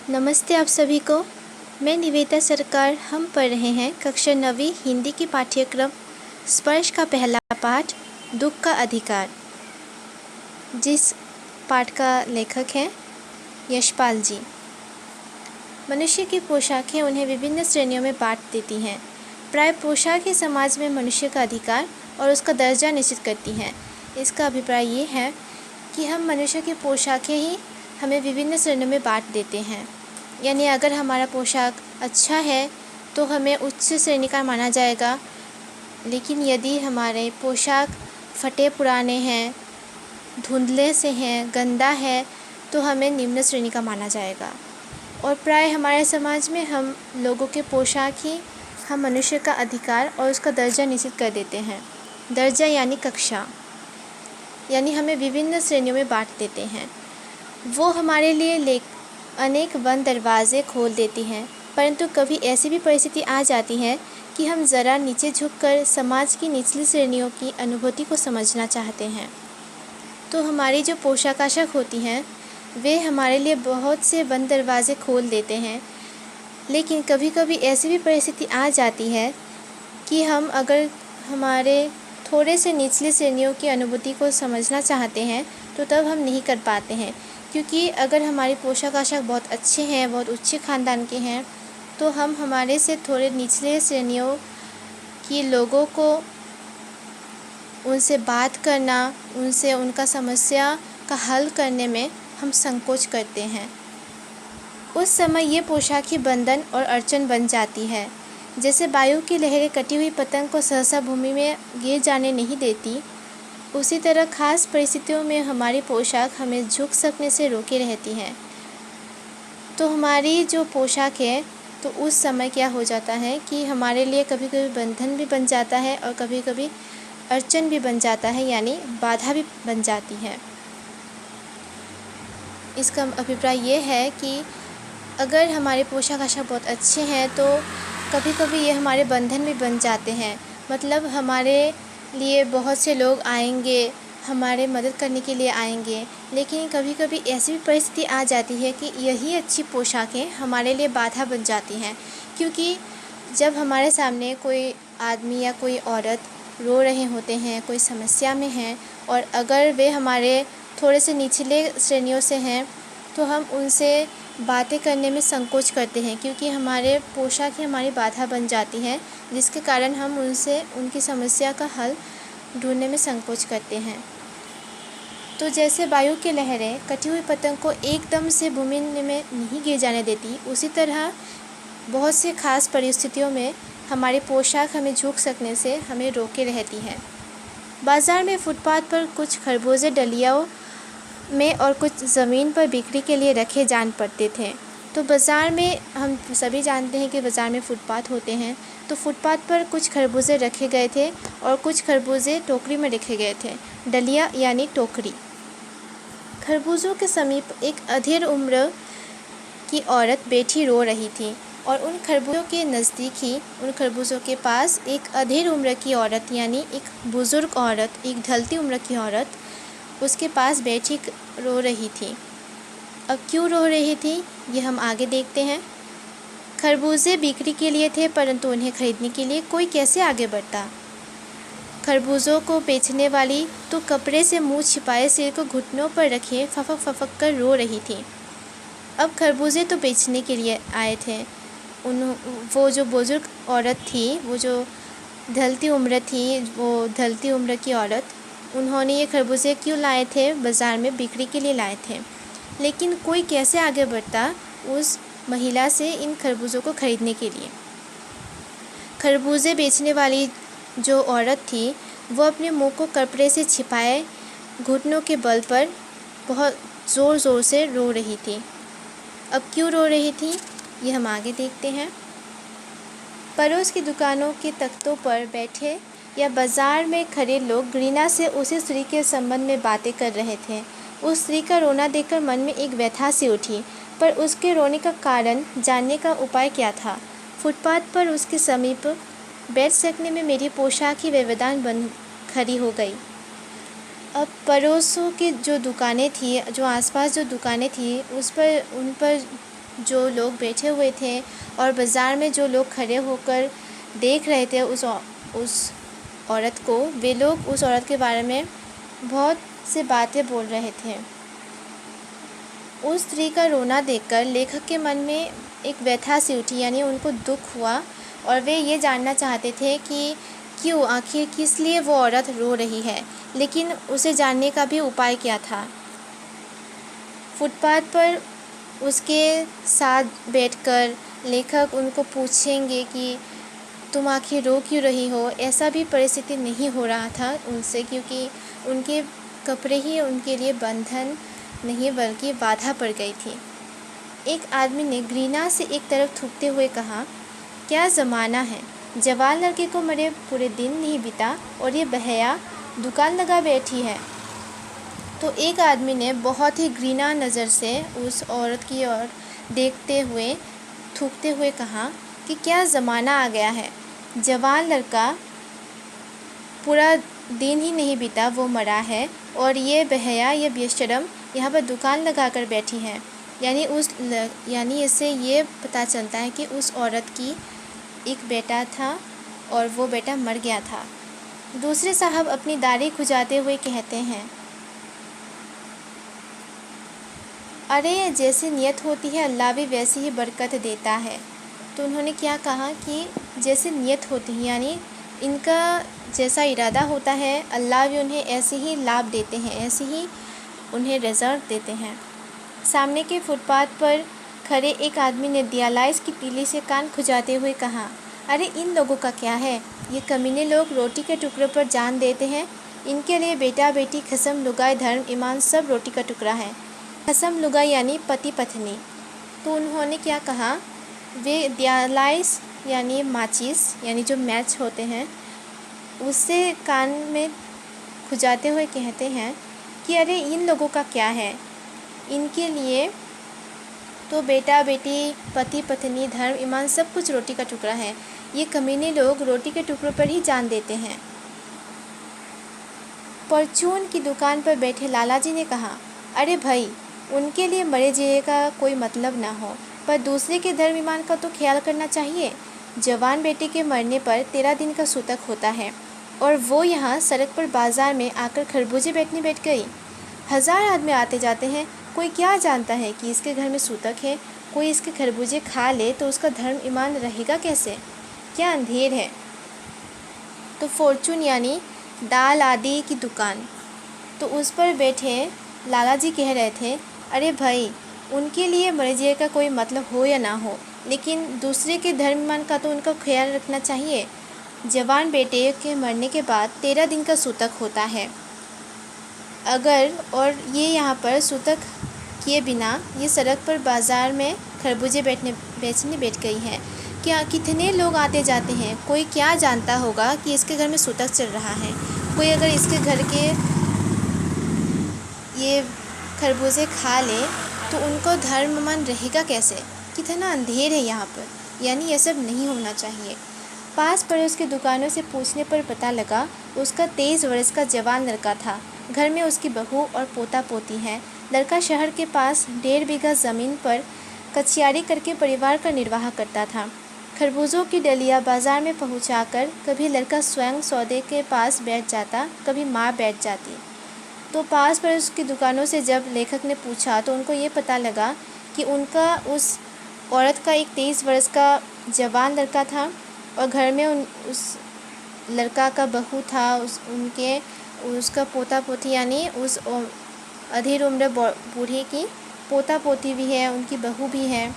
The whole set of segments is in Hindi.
नमस्ते आप सभी को। मैं निवेदिता सरकार। हम पढ़ रहे हैं कक्षा 9वीं हिंदी की पाठ्यक्रम स्पर्श का पहला पाठ दुख का अधिकार, जिस पाठ का लेखक हैं यशपाल जी। मनुष्य की पोशाकें उन्हें विभिन्न श्रेणियों में बांट देती हैं। प्राय पोशाक ही समाज में मनुष्य का अधिकार और उसका दर्जा निश्चित करती हैं। इसका अभिप्राय ये है कि हम मनुष्य की पोशाकें ही हमें विभिन्न श्रेणियों में बांट देते हैं। यानी अगर हमारा पोशाक अच्छा है तो हमें उच्च श्रेणी का माना जाएगा, लेकिन यदि हमारे पोशाक फटे पुराने हैं, धुंधले से हैं, गंदा है, तो हमें निम्न श्रेणी का माना जाएगा। और प्राय हमारे समाज में हम लोगों के पोशाक ही हम मनुष्य का अधिकार और उसका दर्जा निश्चित कर देते हैं। दर्जा यानी कक्षा, यानी हमें विभिन्न श्रेणियों में बांट देते हैं। वो हमारे लिए अनेक बंद दरवाजे खोल देती हैं, परंतु कभी ऐसी भी परिस्थिति आ जाती है कि हम ज़रा नीचे झुककर समाज की निचली श्रेणियों की अनुभूति को समझना चाहते हैं। तो हमारी जो पोशाक आशक होती हैं वे हमारे लिए बहुत से बंद दरवाजे खोल देते हैं। लेकिन कभी कभी ऐसी भी परिस्थिति आ जाती है कि हम अगर हमारे थोड़े से निचली श्रेणियों की अनुभूति को समझना चाहते हैं तो तब हम नहीं कर पाते हैं, क्योंकि अगर हमारी पोशाक आशक बहुत अच्छे हैं, बहुत उच्च खानदान के हैं, तो हम हमारे से थोड़े निचले श्रेणियों की लोगों को उनसे बात करना, उनसे उनका समस्या का हल करने में हम संकोच करते हैं। उस समय ये पोशाक ही बंधन और अड़चन बन जाती है। जैसे वायु की लहरें कटी हुई पतंग को सहसा भूमि में गिर जाने नहीं देती, उसी तरह खास परिस्थितियों में हमारी पोशाक हमें झुक सकने से रोके रहती है। तो हमारी जो पोशाक है तो उस समय क्या हो जाता है कि हमारे लिए कभी कभी बंधन भी बन जाता है और कभी कभी अड़चन भी बन जाता है, यानी बाधा भी बन जाती है। इसका अभिप्राय ये है कि अगर हमारे पोशाक आशक बहुत अच्छे हैं तो कभी कभी ये हमारे बंधन भी बन जाते हैं। मतलब हमारे लिए बहुत से लोग आएंगे, हमारे मदद करने के लिए आएंगे, लेकिन कभी कभी ऐसी भी परिस्थिति आ जाती है कि यही अच्छी पोशाकें हमारे लिए बाधा बन जाती हैं। क्योंकि जब हमारे सामने कोई आदमी या कोई औरत रो रहे होते हैं, कोई समस्या में हैं, और अगर वे हमारे थोड़े से निचले श्रेणियों से हैं तो हम उनसे बातें करने में संकोच करते हैं, क्योंकि हमारे पोशाक ही हमारी बाधा बन जाती है, जिसके कारण हम उनसे उनकी समस्या का हल ढूंढने में संकोच करते हैं। तो जैसे वायु की लहरें कटी हुई पतंग को एकदम से भूमि में नहीं गिर जाने देती, उसी तरह बहुत से खास परिस्थितियों में हमारी पोशाक हमें झुक सकने से हमें रोके रहती है। बाज़ार में फुटपाथ पर कुछ खरबूजे डलियाओं में और कुछ ज़मीन पर बिक्री के लिए रखे जान पड़ते थे। तो बाज़ार में हम सभी जानते हैं कि बाज़ार में फुटपाथ होते हैं, तो फुटपाथ पर कुछ खरबूजे रखे गए थे और कुछ खरबूजे टोकरी में रखे गए थे। डलिया यानी टोकरी। खरबूजों के समीप एक अधेड़ उम्र की औरत बैठी रो रही थी और उन खरबूजों के नज़दीक ही उन खरबूजों के पास एक अधेड़ उम्र की औरत यानी एक बुज़ुर्ग औरत, एक ढलती उम्र की औरत उसके पास बैठी रो रही थी। अब क्यों रो रही थी ये हम आगे देखते हैं। खरबूजे बिक्री के लिए थे, परंतु उन्हें खरीदने के लिए कोई कैसे आगे बढ़ता। खरबूजों को बेचने वाली तो कपड़े से मुंह छिपाए सिर को घुटनों पर रखे फफक फफक कर रो रही थी। अब खरबूजे तो बेचने के लिए आए थे। वो जो बुजुर्ग औरत थी, वो जो ढलती उम्र थी, वो ढलती उम्र की औरत, उन्होंने ये खरबूजे क्यों लाए थे? बाज़ार में बिक्री के लिए लाए थे। लेकिन कोई कैसे आगे बढ़ता उस महिला से इन खरबूजों को खरीदने के लिए। खरबूजे बेचने वाली जो औरत थी वो अपने मुंह को कपड़े से छिपाए घुटनों के बल पर बहुत ज़ोर ज़ोर से रो रही थी। अब क्यों रो रही थी ये हम आगे देखते हैं। पड़ोस की दुकानों के तख्तों पर बैठे या बाज़ार में खड़े लोग घृणा से उसी स्त्री के संबंध में बातें कर रहे थे। उस स्त्री का रोना देखकर मन में एक व्यथा सी उठी, पर उसके रोने का कारण जानने का उपाय क्या था। फुटपाथ पर उसके समीप बैठ सकने में मेरी पोशाक ही व्यवधान बन खड़ी हो गई। अब पड़ोसों की जो दुकानें थी, जो आसपास जो दुकानें थी, उन पर जो लोग बैठे हुए थे और बाज़ार में जो लोग खड़े होकर देख रहे थे उस औरत को, वे लोग उस औरत के बारे में बहुत से बातें बोल रहे थे। उस स्त्री का रोना देखकर लेखक के मन में एक व्यथा सी उठी, यानी उनको दुख हुआ और वे ये जानना चाहते थे कि क्यों, आखिर किस लिए वो औरत रो रही है। लेकिन उसे जानने का भी उपाय क्या था। फुटपाथ पर उसके साथ बैठकर लेखक उनको पूछेंगे कि तुम आखिर रो क्यों रही हो। ऐसा भी परिस्थिति नहीं हो रहा था उनसे, क्योंकि उनके कपड़े ही उनके लिए बंधन नहीं बल्कि बाधा पड़ गई थी। एक आदमी ने घृणा से एक तरफ थूकते हुए कहा, क्या ज़माना है, जवान लड़के को मरे पूरे दिन नहीं बीता और ये बहया दुकान लगा बैठी है। तो एक आदमी ने बहुत ही घृणा नज़र से उस औरत की ओर देखते हुए थूकते हुए कहा कि क्या ज़माना आ गया है, जवान लड़का पूरा दिन ही नहीं बीता वो मरा है और ये बहया, ये बेशरम यहाँ पर दुकान लगाकर बैठी है। यानी इससे ये पता चलता है कि उस औरत की एक बेटा था और वो बेटा मर गया था। दूसरे साहब अपनी दाढ़ी खुजाते हुए कहते हैं, अरे जैसी नियत होती है अल्लाह भी वैसी ही बरकत देता है। तो उन्होंने क्या कहा कि जैसे नियत होती है, यानी इनका जैसा इरादा होता है अल्लाह भी उन्हें ऐसे ही लाभ देते हैं, ऐसे ही उन्हें रिजल्ट देते हैं। सामने के फुटपाथ पर खड़े एक आदमी ने दियालाइस की तीली से कान खुजाते हुए कहा, अरे इन लोगों का क्या है, ये कमीने लोग रोटी के टुकड़े पर जान देते हैं। इनके लिए बेटा बेटी, खसम लुगाई, धर्म ईमान सब रोटी का टुकड़ा है। खसम लुगाई यानी पति पत्नी। तो उन्होंने क्या कहा, वे दियालाइस यानी माचिस यानी जो मैच होते हैं उससे कान में खुजाते हुए कहते हैं कि अरे इन लोगों का क्या है, इनके लिए तो बेटा बेटी, पति पत्नी, धर्म ईमान सब कुछ रोटी का टुकड़ा है। ये कमीने लोग रोटी के टुकड़ों पर ही जान देते हैं। परचून की दुकान पर बैठे लाला जी ने कहा, अरे भाई, उनके लिए मरे जिए का कोई मतलब ना हो, पर दूसरे के धर्म ईमान का तो ख्याल करना चाहिए। जवान बेटे के मरने पर 13 दिन का सूतक होता है और वो यहाँ सड़क पर बाज़ार में आकर खरबूजे बैठने बैठ गई। 1000 आदमी आते जाते हैं, कोई क्या जानता है कि इसके घर में सूतक है। कोई इसके खरबूजे खा ले तो उसका धर्म ईमान रहेगा कैसे, क्या अंधेर है। तो फॉर्चून यानी दाल आदि की दुकान, तो उस पर बैठे लाला जी कह रहे थे, अरे भाई, उनके लिए मर्जी का कोई मतलब हो या ना हो, लेकिन दूसरे के धर्म ईमान का तो उनका ख्याल रखना चाहिए। जवान बेटे के मरने के बाद 13 दिन का सूतक होता है और ये यहाँ पर सूतक किए बिना ये सड़क पर बाज़ार में खरबूजे बेचने बैठ गई है। क्या कितने लोग आते जाते हैं, कोई क्या जानता होगा कि इसके घर में सूतक चल रहा है। कोई अगर इसके घर के ये खरबूजे खा ले तो उनको धर्म ईमान रहेगा कैसे, कितना अंधेर है यहाँ पर, यानी ये सब नहीं होना चाहिए। पास पड़ोस की दुकानों से पूछने पर पता लगा उसका 23 वर्ष का जवान लड़का था। घर में उसकी बहू और पोता पोती हैं। लड़का शहर के पास 1.5 बीघा ज़मीन पर कचियारी करके परिवार का निर्वाह करता था। खरबूजों की डलिया बाज़ार में पहुंचाकर कभी लड़का स्वयं सौदे के पास बैठ जाता, कभी माँ बैठ जाती। तो पास पड़ोस की दुकानों से जब लेखक ने पूछा तो उनको ये पता लगा कि उनका उस औरत का एक 23 वर्ष का जवान लड़का था और घर में उस लड़का का बहू था, उसका पोता पोती, यानी उस अधेड़ उम्र बूढ़े की पोता पोती भी है, उनकी बहू भी है।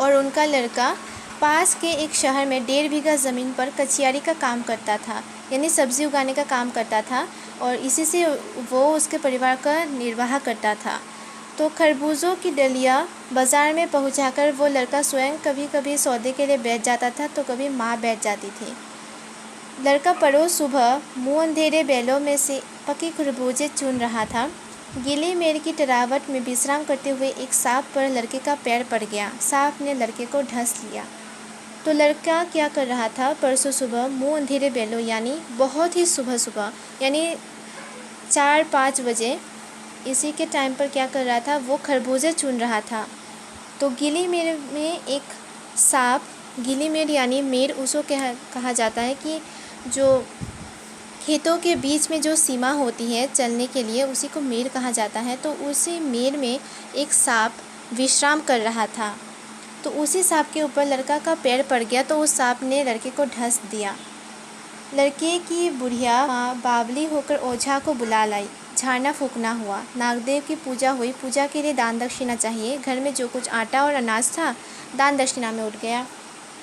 और उनका लड़का पास के एक शहर में 1.5 बीघा ज़मीन पर कचियारी का काम करता था, यानी सब्ज़ी उगाने का काम करता था और इसी से वो उसके परिवार का निर्वाह करता था। तो खरबूजों की डलिया बाज़ार में पहुंचाकर वो लड़का स्वयं कभी कभी सौदे के लिए बैठ जाता था तो कभी माँ बैठ जाती थी। लड़का परोस सुबह मुँह अंधेरे बैलों में से पके खरबूजे चुन रहा था। गीली मेड़ की टरावट में विश्राम करते हुए एक सांप पर लड़के का पैर पड़ गया। सांप ने लड़के को ढंस लिया। तो लड़का क्या कर रहा था, परसों सुबह मुँह अंधेरे बैलों यानी बहुत ही सुबह यानी 4-5 बजे इसी के टाइम पर क्या कर रहा था, वो खरबूजे चुन रहा था। तो गीली मेड़ में एक सांप, गीली मेड़ यानी मेड़ उसको कहा जाता है कि जो खेतों के बीच में जो सीमा होती है चलने के लिए, उसी को मेड़ कहा जाता है। तो उसी मेड़ में एक सांप विश्राम कर रहा था। तो उसी सांप के ऊपर लड़का का पैर पड़ गया, तो उस सांप ने लड़के को ढस दिया। लड़के की बुढ़िया माँ बावली होकर ओझा को बुला लाई। झाड़ना फूकना हुआ, नागदेव की पूजा हुई। पूजा के लिए दान दक्षिणा चाहिए। घर में जो कुछ आटा और अनाज था दान दक्षिणा में उठ गया।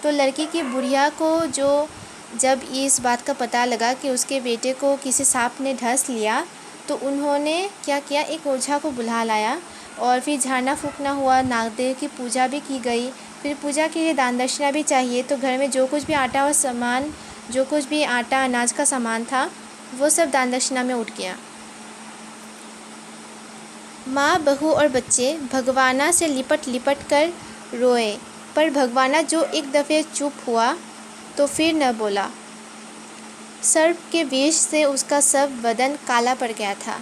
तो लड़की की बुढ़िया को जब इस बात का पता लगा कि उसके बेटे को किसी सांप ने ढस लिया, तो उन्होंने क्या किया, एक ओझा को बुला लाया और फिर झाड़ना फूकना हुआ, नागदेव की पूजा भी की गई। फिर पूजा के लिए दान दक्षिणा भी चाहिए। तो घर में जो कुछ भी आटा अनाज का सामान था वो सब दान दक्षिणा में उठ गया। माँ, बहू और बच्चे भगवाना से लिपट लिपट कर रोए, पर भगवाना जो एक दफ़े चुप हुआ तो फिर न बोला। सर्प के विष से उसका सब बदन काला पड़ गया था।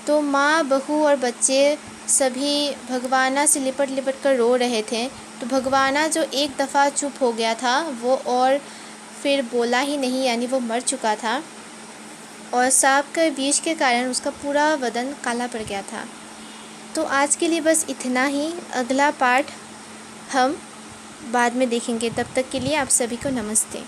तो माँ, बहू और बच्चे सभी भगवाना से लिपट लिपट कर रो रहे थे। तो भगवाना जो एक दफ़ा चुप हो गया था वो और फिर बोला ही नहीं, यानी वो मर चुका था और सांप के विष के कारण उसका पूरा बदन काला पड़ गया था। तो आज के लिए बस इतना ही। अगला पार्ट हम बाद में देखेंगे। तब तक के लिए आप सभी को नमस्ते।